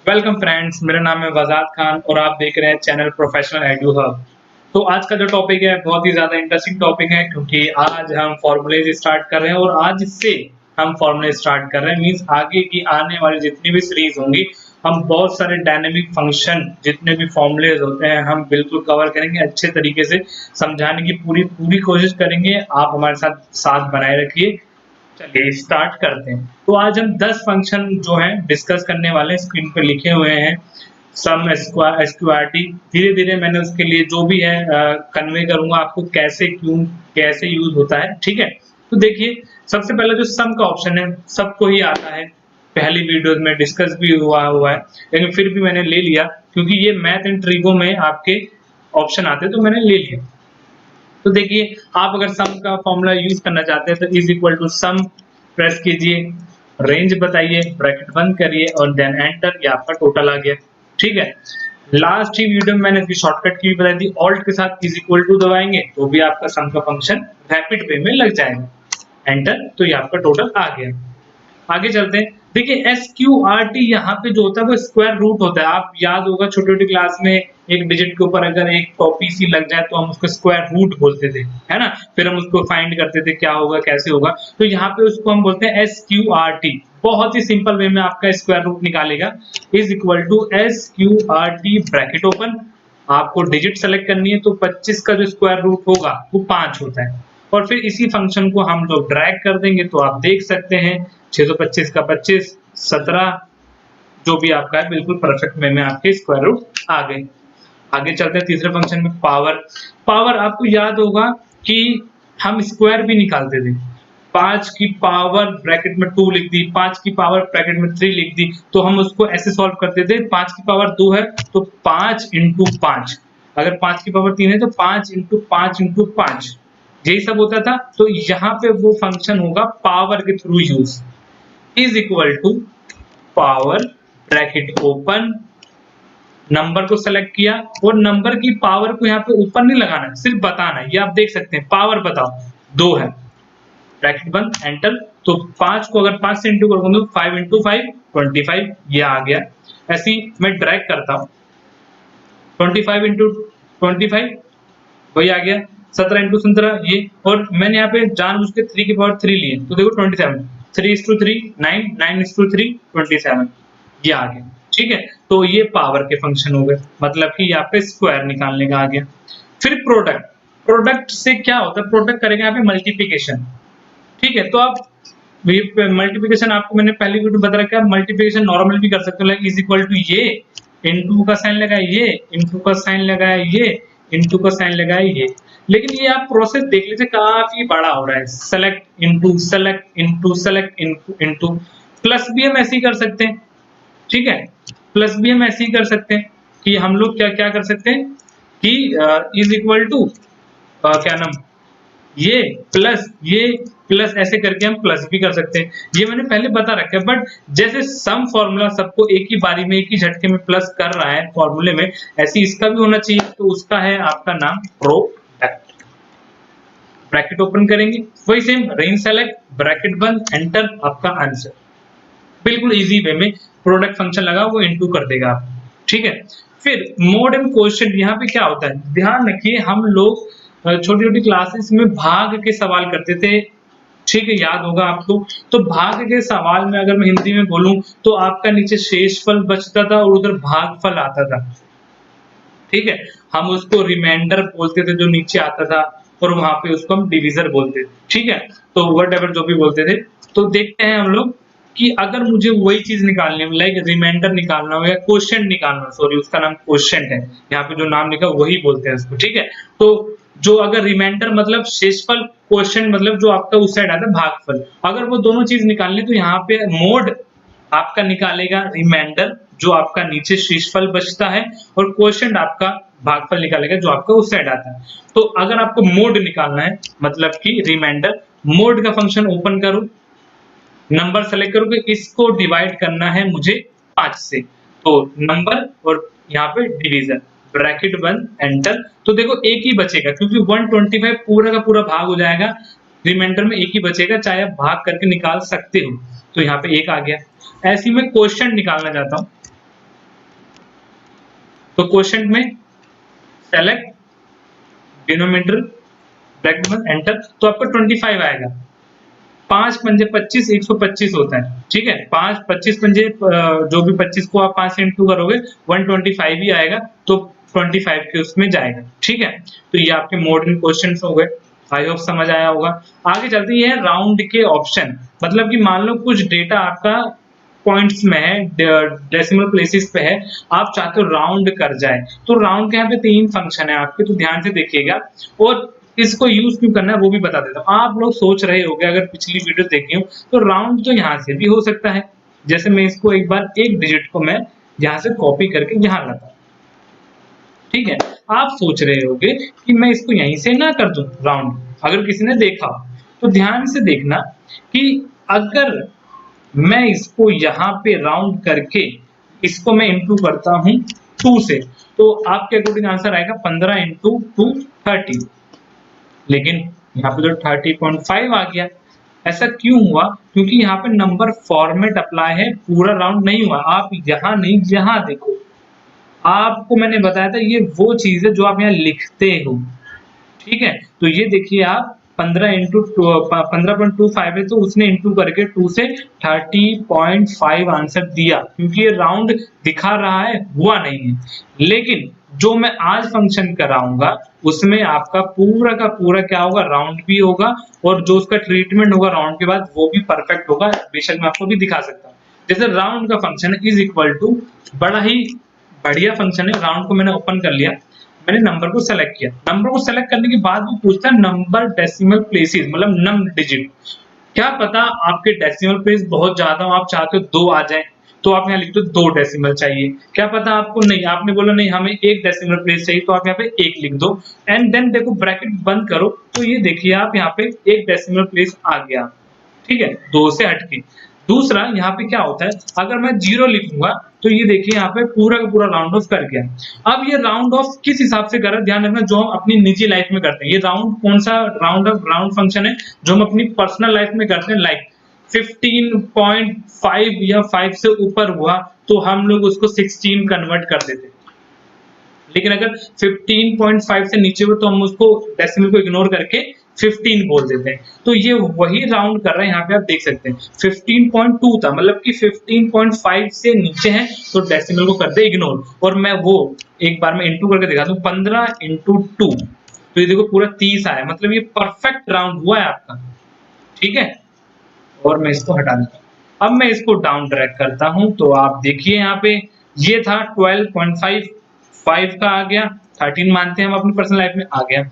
Welcome friends, मेरा नाम है वजाद खान और आप देख रहे हैं चैनल प्रोफेशनल एडू हब। तो आज का जो टॉपिक है बहुत ही ज़्यादा इंटरेस्टिंग टॉपिक है क्योंकि आज हम फॉर्मूलेज स्टार्ट कर रहे हैं और आज से हम फॉर्मूले स्टार्ट कर रहे हैं। मींस आगे की आने वाली जितनी भी सीरीज होंगी हम बहुत सारे डायनेमिक फंक्शन जितने भी फॉर्मूलेज होते हैं हम बिल्कुल कवर करेंगे, अच्छे तरीके से समझाने की पूरी पूरी कोशिश करेंगे। आप हमारे साथ साथ बनाए रखिए। चलिए स्टार्ट करते हैं। तो आज हम 10 फंक्शन जो हैं डिस्कस करने वाले हैं, स्क्रीन पे लिखे हुए हैं। सम स्क्वायरटी धीरे धीरे मैंने उसके लिए जो भी है कन्वे करूंगा आपको कैसे क्यों कैसे यूज होता है। ठीक है, तो देखिए सबसे पहले जो सम का ऑप्शन है सबको ही आता है, पहली वीडियोस में डिस्कस भी हुआ है, लेकिन फिर भी मैंने ले लिया क्योंकि ये मैथ एंड ट्रिगो में आपके ऑप्शन आते हैं तो मैंने ले लिया। तो देखिए आप अगर सम का फॉर्मूला यूज करना चाहते हैं तो is equal to sum press कीजिए, रेंज बताइए, ब्रैकेट बंद करिए और देन एंटर, ये आपका टोटल आ गया। ठीक है, लास्ट ही वीडियो में मैंने इसकी शॉर्टकट की भी बताई थी, ऑल्ट के साथ इज इक्वल टू दबाएंगे तो भी आपका सम का फंक्शन रैपिड वे में लग जाएगा, एंटर, तो ये आपका टोटल आ गया। आगे चलते हैं। देखिए SQRT यहाँ पे जो होता है वो स्क्वायर रूट होता है। आप याद होगा छोटी छोटी क्लास में एक डिजिट के ऊपर अगर एक टॉपी सी लग जाए तो हम उसको स्क्वायर रूट बोलते थे, है ना। फिर हम उसको फाइंड करते थे क्या होगा कैसे होगा, तो यहाँ पे उसको हम बोलते हैं SQRT। बहुत ही सिंपल वे में आपका स्क्वायर रूट निकालेगा, is equal to SQRT bracket open. आपको डिजिट सेलेक्ट करनी है तो 25 का जो स्क्वायर रूट होगा वो 5 होता है और फिर इसी फंक्शन को हम लोग ड्रैग कर देंगे तो आप देख सकते हैं 625 का 25 17 जो भी आपका है बिल्कुल परफेक्ट वे में आपके स्क्वायर रूट आ गए। आगे चलते हैं तीसरे फंक्शन में पावर। पावर आपको याद होगा कि हम स्क्वायर भी निकालते थे। 5 की पावर ब्रैकेट में 2 लिख दी, 5 की पावर ब्रैकेट में 3 लिख दी, तो हम उसको ऐसे सॉल्व करते थे। 5 की पावर 2 है तो 5 इंटू 5, अगर 5 की पावर 3 है तो 5 इंटू 5 इंटू 5, यही सब होता था। तो यहाँ पे वो फंक्शन होगा पावर के through use, is equal to power bracket open, number को सेलेक्ट किया और नंबर की पावर को यहाँ पे ऊपर नहीं लगाना, सिर्फ बताना है। ये आप देख सकते हैं पावर बताओ 2 है, ब्रैकेट बंद, एंटर। तो 5 को अगर 5 से इंटू करूंगा तो 5 इंटू 5 25, ये आ गया। ऐसे ही मैं ड्रैग करता हूँ 25 इंटू 25 वही आ गया, 17 इंटू 17 ये, और मैंने यहाँ पे जानबूझ के 3 की पावर 3 लिए तो देखो 27, 3:3 9, 9:3 27, ये आ गया। ठीक है, तो ये पावर के फंक्शन हो गए, मतलब कि यहाँ पे स्क्वायर निकालने का आ गया। फिर प्रोडक्ट, प्रोडक्ट से क्या होता है, प्रोडक्ट करेंगे यहाँ पे मल्टीप्लिकेशन। ठीक है, तो आप मल्टीप्लिकेशन आपको मैंने पहली वीडियो बता रखा है, मल्टीप्लिकेशन नॉर्मल भी कर सकते हो, लाइक इज इक्वल टू ये इनटू का साइन लगाया, ये इनटू का साइन लगाया, ये इनटू का साइन लगाया, ये। लेकिन ये आप प्रोसेस देख लीजिए काफी बड़ा हो रहा है, select into select into select into. Plus भी हम ऐसे ही कर सकते हैं। ठीक है, प्लस भी हम ऐसे ही कर सकते हैं कि हम लोग क्या क्या कर सकते हैं कि इज इक्वल टू क्या नाम, ये प्लस ऐसे करके हम प्लस भी कर सकते हैं। ये मैंने पहले बता रखा है, बट जैसे सम फॉर्मूला सबको एक ही बारी में एक ही झटके में प्लस कर रहा है फॉर्मूले में, ऐसे इसका भी होना चाहिए। तो उसका है आपका नाम प्रोडक्ट। ब्रैकेट ओपन करेंगे, वही सेम रेंज सेलेक्ट, ब्रैकेट बंद, एंटर, आपका आंसर। बिल्कुल इजी वे में प्रोडक्ट फंक्शन लगा वो इनटू कर देगा आप। ठीक है, फिर मोड एंड क्वोशिएंट, यहाँ पे क्या होता है ध्यान रखिए, हम लोग छोटी छोटी क्लासेस में भाग के सवाल करते थे। ठीक है, याद होगा आपको। तो भाग के सवाल में अगर मैं हिंदी में बोलूं तो आपका नीचे शेषफल बचता था और उधर भागफल आता था। ठीक है, हम उसको रिमाइंडर बोलते थे जो नीचे आता था, और वहां पे उसको हम डिविजर बोलते थे। ठीक है, तो व्हाटएवर जो भी बोलते थे। तो देखते हैं हम लोग कि अगर मुझे वही चीज निकालनी है, लाइक रिमाइंडर निकालना हो या क्वोशिएंट निकालना हो, सॉरी उसका नाम क्वोशिएंट है, यहाँ पे जो नाम लिखा वही बोलते हैं उसको। ठीक है, तो जो अगर रिमाइंडर मतलब शेषफल, क्वोशिएंट मतलब जो आपका उस साइड आता है भागफल, अगर वो दोनों चीज निकालनी तो यहाँ पे मोड आपका निकालेगा रिमाइंडर जो आपका नीचे शेषफल बचता है, और क्वोशिएंट आपका भागफल निकालेगा जो आपका उस साइड आता है। तो अगर आपको मोड निकालना है मतलब कि रिमाइंडर, मोड का फंक्शन ओपन करो, नंबर सेलेक्ट करो कि इसको डिवाइड करना है मुझे 5 से, तो नंबर और यहाँ पे डिवीजन, ब्रैकेट बंद, एंटर। तो देखो एक ही बचेगा क्योंकि 125 पूरा का पूरा भाग हो जाएगा, रिमाइंडर में एक ही बचेगा, चाहे आप भाग करके निकाल सकते हो। तो यहाँ पे एक आ गया। ऐसे ही मैं क्वोशिएंट निकालना चाहता हूँ, तो क्वेश्चन में सेलेक्ट डिनोमिनेटर ब्रैकेट में एंटर, तो आपका 25 आएगा। 5 पंजे 25, 125 होता है, ठीक है। 5 25 पंजे जो भी 25 को आप 5 से इंटू करोगे 125 ही आएगा, तो 25 के उसमें जाएगा, ठीक है। तो ये आपके मॉडर्न क्वेश्चंस हो गए, आई होप समझ आया होगा। आगे चलते हैं, ये है राउंड के ऑप्शन, मतलब कि मान लो कुछ डेटा आपका पॉइंट्स में है, डेसिमल प्लेसेस पे है, आप चाहते हो राउंड कर जाए, तो राउंड के यहाँ पे 3 फंक्शन है आपके, तो ध्यान से देखिएगा और इसको यूज क्यों करना है वो भी बता देता हूँ। आप लोग सोच रहे होंगे अगर पिछली वीडियो देखी हो तो राउंड तो यहाँ से भी हो सकता है, जैसे मैं इसको एक बार एक डिजिट को मैं यहाँ से कॉपी करके यहाँ लाता, ठीक है। आप सोच रहे होंगे कि मैं इसको यहीं से ना कर दूं राउंड, अगर किसी ने देखा तो ध्यान से देखना कि अगर मैं इसको यहाँ पे राउंड करके इसको मैं इंटू करता हूँ 2 से, तो आपके अकॉर्डिंग आंसर आएगा 15 इंटू 2 30, लेकिन यहाँ पे तो 30.5 आ गया। ऐसा क्यों हुआ? क्योंकि यहाँ पे नंबर फॉर्मेट अप्लाई है, पूरा राउंड नहीं हुआ। आप यहाँ नहीं, यहाँ देखो, आपको मैंने बताया था ये वो चीज है जो आप यहाँ लिखते हो, ठीक है। तो ये देखिए आप 15 इंटू 15.25 है, तो उसने इंटू करके 2 से 30.5 आंसर दिया, क्योंकि ये राउंड दिखा रहा है, हुआ नहीं है। लेकिन जो मैं आज फंक्शन कराऊंगा उसमें आपका पूरा का पूरा क्या होगा, राउंड भी होगा, और जो उसका ट्रीटमेंट होगा राउंड के बाद वो भी परफेक्ट होगा। बेशक मैं आपको भी दिखा सकता हूँ, जैसे राउंड का फंक्शन है इज इक्वल टू, बड़ा ही बढ़िया फंक्शन है। राउंड को मैंने ओपन कर लिया, मैंने नंबर को सेलेक्ट किया, नंबर को सेलेक्ट करने के बाद वो पूछता है नंबर डेसिमल प्लेसेस, मतलब नम डिजिट। क्या पता आपके डेसिमल प्लेस बहुत ज्यादा हो, आप चाहते हो 2 आ जाए, तो आप यहाँ लिखते हो 2 डेसिमल चाहिए। क्या पता आपको नहीं, आपने बोला नहीं हमें 1 डेसिमल प्लेस चाहिए, तो आप यहाँ पे 1 लिख दो, एंड देन देखो ब्रैकेट बंद करो, तो ये देखिए आप यहाँ पे 1 डेसिमल प्लेस आ गया, ठीक है, 2 से हटके। दूसरा यहाँ पे क्या होता है, अगर मैं 0 लिखूंगा तो ये देखिए यहाँ पे पूरा का पूरा राउंड ऑफ कर गया। अब ये राउंड ऑफ किस हिसाब से कर रहा है, ध्यान रखना, जो हम अपनी निजी लाइफ में करते हैं। ये राउंड कौन सा राउंड ऑफ राउंड फंक्शन है, जो हम अपनी पर्सनल लाइफ में करते हैं। लाइक 15.5 या 5 से ऊपर हुआ तो हम लोग उसको 16 कन्वर्ट कर देते हैं, लेकिन अगर 15.5 से नीचे हो तो हम उसको डेसिमल को इग्नोर करके 15 बोल देते हैं। तो ये वही राउंड कर रहा है, यहाँ पे आप देख सकते हैं 15.2 था, मतलब कि 15.5 से नीचे है तो डेसिमल को कर दे इग्नोर। और मैं वो एक बार मैं इंटू करके दिखाता हूँ, 15 इंटू 2, तो ये देखो पूरा 30 आया, मतलब ये परफेक्ट राउंड हुआ है आपका, ठीक है। और मैं इसको हटा देता हूँ, अब मैं इसको डाउन ड्रैग करता हूँ, तो आप देखिए यहाँ पे ये था 12.5, 5 का आ गया, 13 मानते हैं हम अपनी पर्सनल लाइफ में, आ गया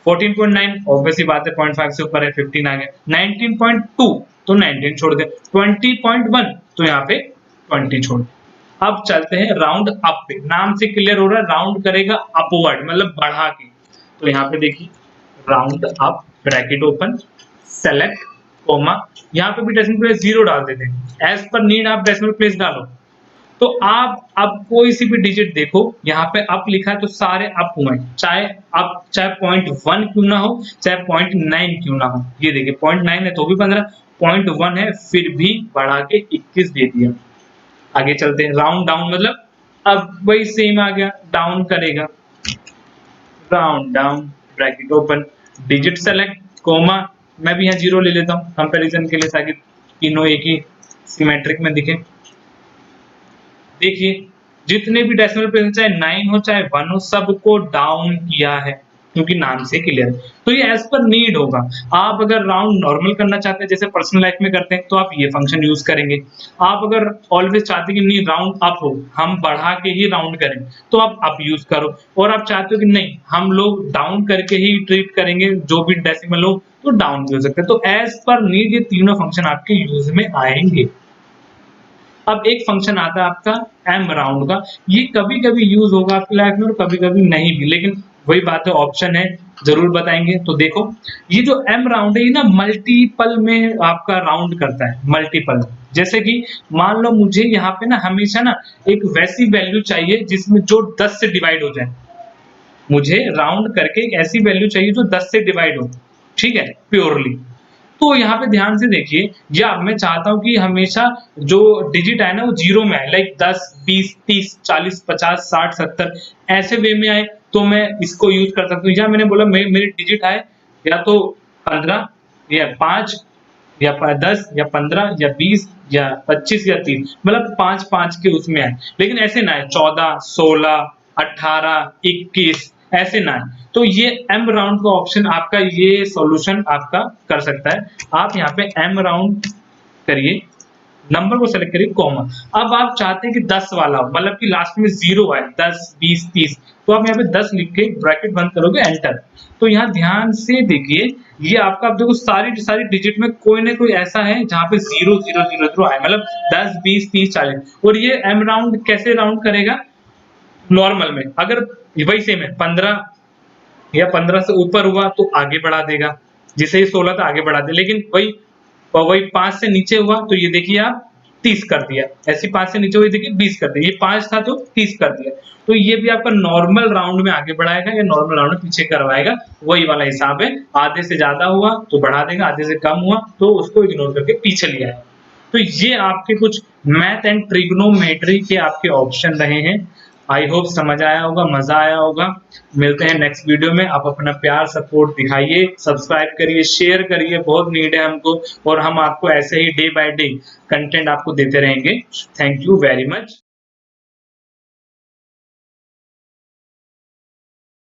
14.9, ऑब्वियसली बात है 0.5 से ऊपर है, 15 आ गया, 19.2 तो 19 छोड़ दे, 20.1 तो यहाँ पे 20 छोड़ दे। अब चलते हैं राउंड अप पे, नाम से क्लियर हो रहा है राउंड करेगा अपवर्ड, मतलब बढ़ा के। तो यहाँ पे देखिए round up, bracket open, select comma, यहाँ पे भी डेसिमल प्लेस 0 डाल देते हैं, एज पर नीड आप डेसिमल प्लेस डालो। तो आप अब कोई सी भी डिजिट देखो, यहाँ पे अप लिखा है तो सारे अप हुए, चाहे 0.1 क्यों ना हो, चाहे 0.9 क्यों ना हो। ये देखिए 0.9 है तो भी 15, 0.1 है फिर भी बढ़ा के 21 दे दिया। आगे चलते हैं, राउंड डाउन, मतलब अब वही सेम आ गया, डाउन करेगा, round down, bracket open, digit select comma, मैं भी यहाँ 0 ले लेता हूँ कंपैरिजन के लिए, ताकि तीनों एक ही सिमेट्रिक में दिखे। देखिए जितने भी डेसिमल प्लेस चाहे 9 हो चाहे 1 हो, सबको डाउन किया है, क्योंकि नाम से क्लियर। तो ये एज पर नीड होगा। आप अगर राउंड नॉर्मल करना चाहते हैं जैसे पर्सनल लाइफ में करते हैं तो आप ये फंक्शन यूज करेंगे। आप अगर ऑलवेज चाहते हैं कि नहीं राउंड अप हो, हम बढ़ा के ही राउंड करें, तो आप अप यूज करो। और आप चाहते हो कि नहीं हम लोग डाउन करके ही ट्रीट करेंगे, जो भी डेसिमल हो तो डाउन भी हो सकता है। तो एज पर नीड ये तीनों फंक्शन आपके यूज में आएंगे। अब एक फंक्शन आता है आपका एम राउंड का, ये कभी कभी यूज होगा आपकी लाइफ में और कभी कभी नहीं भी, लेकिन वही बात है, ऑप्शन है, जरूर बताएंगे। तो देखो ये जो एम राउंड है ये ना मल्टीपल में आपका राउंड करता है, मल्टीपल। जैसे कि मान लो मुझे यहाँ पे ना हमेशा ना एक वैसी वैल्यू चाहिए जिसमें जो 10 से डिवाइड हो जाए, मुझे राउंड करके एक ऐसी वैल्यू चाहिए जो 10 से डिवाइड हो, ठीक है, प्योरली। तो यहाँ पे ध्यान से देखिए, या मैं चाहता हूँ कि हमेशा जो डिजिट आए ना वो जीरो में आए, लाइक 10, 20, 30, 40, 50, 60, 70 ऐसे वे में आए, तो मैं इसको यूज कर सकता हूँ। या मैंने बोला मेरी डिजिट आए या तो 15 या 5 या 10 या 15 या 20 या 25 या 30, मतलब 5-5 के उसमें आए, लेकिन ऐसे ना आए 14, 16, 18, 21 ऐसे ना आए। तो ये एम राउंड का ऑप्शन आपका, ये सॉल्यूशन आपका कर सकता है। आप यहाँ पे एम राउंड करिए, नंबर को सेलेक्ट करिए, कॉमा। अब आप चाहते हैं कि 10 वाला हो, मतलब कि लास्ट में 0 आए, 10, 20, 30, तो आप यहाँ पे 10 लिख के ब्रैकेट बंद करोगे, एंटर। तो यहाँ ध्यान से देखिए, ये आपका, आप देखो सारी सारी डिजिट में कोई ना कोई ऐसा है जहाँ पे 0, 0, 0, 0 आए, मतलब 10, 20, 30, 40। और ये एम राउंड कैसे राउंड करेगा? नॉर्मल में, अगर वही सेम है 15 या 15 से ऊपर हुआ तो आगे बढ़ा देगा, जिसे ये 16 था आगे बढ़ा दे, लेकिन वही 5 से नीचे हुआ तो ये देखिए आप 30 कर दिया, ऐसी 5 से नीचे हुई देखिए 20 कर दिया, ये 5 था तो 30 कर दिया। तो ये भी आपका नॉर्मल राउंड में आगे बढ़ाएगा या नॉर्मल राउंड में पीछे करवाएगा, वही वाला हिसाब है। आधे से ज्यादा हुआ तो बढ़ा देगा, आधे से कम हुआ तो उसको इग्नोर करके पीछे लिया है। तो ये आपके कुछ मैथ एंड ट्रिग्नोमेट्री के आपके ऑप्शन रहे हैं। आई होप समझ आया होगा, मजा आया होगा। मिलते हैं नेक्स्ट वीडियो में। आप अपना प्यार सपोर्ट दिखाइए, सब्सक्राइब करिए, शेयर करिए, बहुत नीड है हमको, और हम आपको ऐसे ही डे बाय डे कंटेंट आपको देते रहेंगे। Thank you very much.